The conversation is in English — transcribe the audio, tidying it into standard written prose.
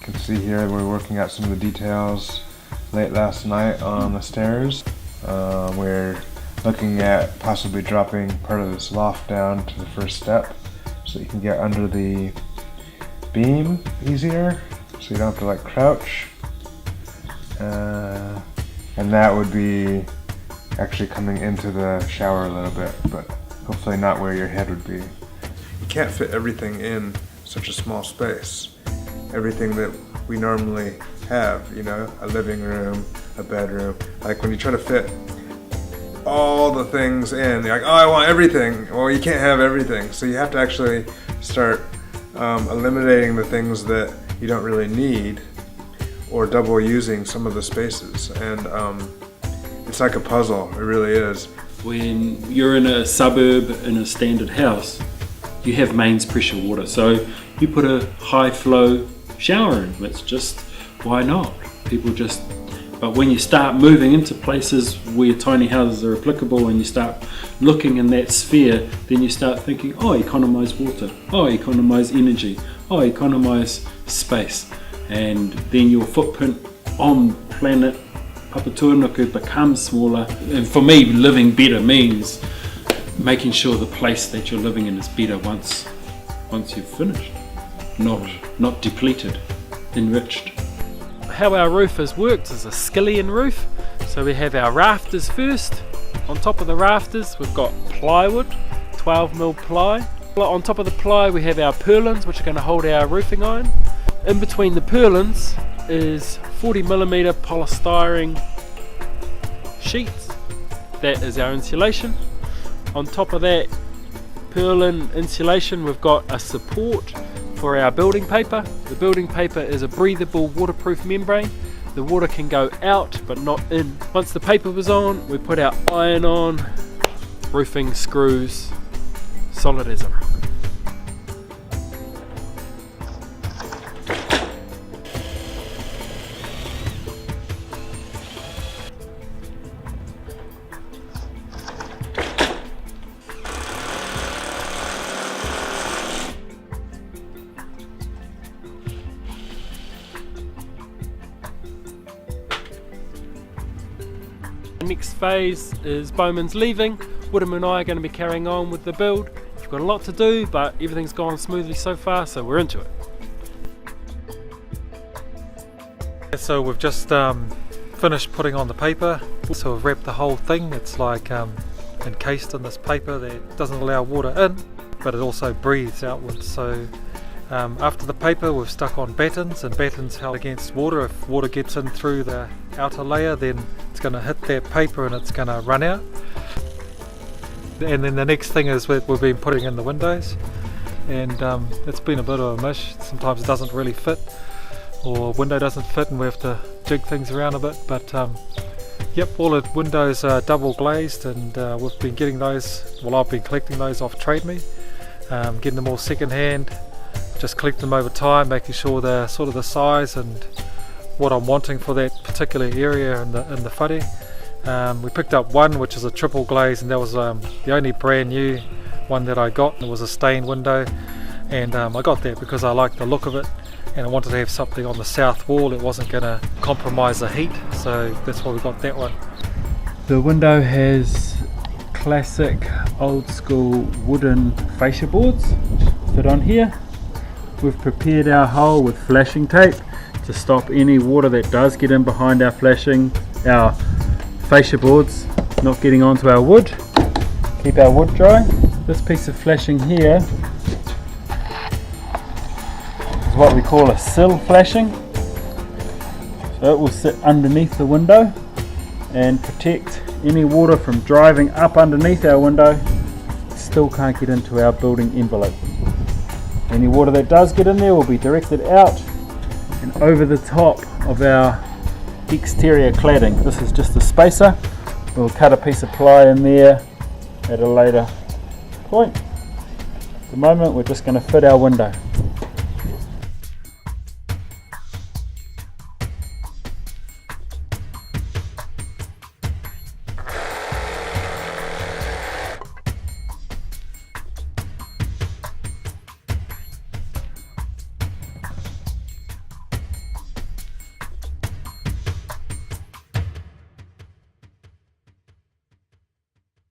You can see here we're working out some of the details late last night on the stairs. We're looking at possibly dropping part of this loft down to the first step so you can get under the beam easier, so you don't have to like crouch. And that would be actually coming into the shower a little bit, but hopefully not where your head would be. You can't fit everything in such a small space. Everything that we normally have, you know, a living room, a bedroom. Like when you try to fit all the things in, you're like, oh, I want everything. Well, you can't have everything. So you have to actually start eliminating the things that you don't really need, or double using some of the spaces. And it's like a puzzle, it really is. When you're in a suburb, in a standard house, you have mains pressure water. So you put a high flow shower in. It's just, why not? But when you start moving into places where tiny houses are applicable and you start looking in that sphere, then you start thinking, oh, economize water, oh, economize energy, oh, economize space. And then your footprint on planet Papatūānuku becomes smaller. And for me, living better means making sure the place that you're living in is better once you've finished, not depleted, enriched. How our roof has worked is a skillion roof. So we have our rafters first. On top of the rafters we've got plywood, 12mm ply. On top of the ply we have our purlins, which are going to hold our roofing iron. In between the purlins is 40mm polystyrene sheets. That is our insulation. On top of that purlin insulation we've got a support for our building paper. The building paper is a breathable waterproof membrane. The water can go out but not in. Once the paper was on, we put our iron on, roofing screws, solid as a rock. Next phase is Bowman's leaving. Woodham and I are going to be carrying on with the build. We've got a lot to do, but everything's gone smoothly so far, so we're into it. So we've just finished putting on the paper. So we've wrapped the whole thing. It's like encased in this paper that doesn't allow water in, but it also breathes outwards. So after the paper we've stuck on battens, and battens held against water. If water gets in through the outer layer, then it's going to hit that paper and it's going to run out. And then the next thing is we've been putting in the windows, and it's been a bit of a mish. Sometimes it doesn't really fit, or window doesn't fit and we have to jig things around a bit, but yep, all the windows are double glazed, and we've been getting those, well, I've been collecting those off Trade Me, getting them all second hand, just collect them over time, making sure they're sort of the size and what I'm wanting for that particular area in the whare. We picked up one which is a triple glaze, and that was the only brand new one that I got. It was a stained window, and I got that because I liked the look of it, and I wanted to have something on the south wall that wasn't going to compromise the heat, so that's why we got that one. The window has classic old school wooden fascia boards which fit on here. We've prepared our hole with flashing tape to stop any water that does get in behind our fascia boards not getting onto our wood. Keep our wood dry. This piece of flashing here is what we call a sill flashing. So it will sit underneath the window and protect any water from driving up underneath our window. Still can't get into our building envelope. Any water that does get in there will be directed out and over the top of our exterior cladding. This is just a spacer. We'll cut a piece of ply in there at a later point. At the moment we're just going to fit our window.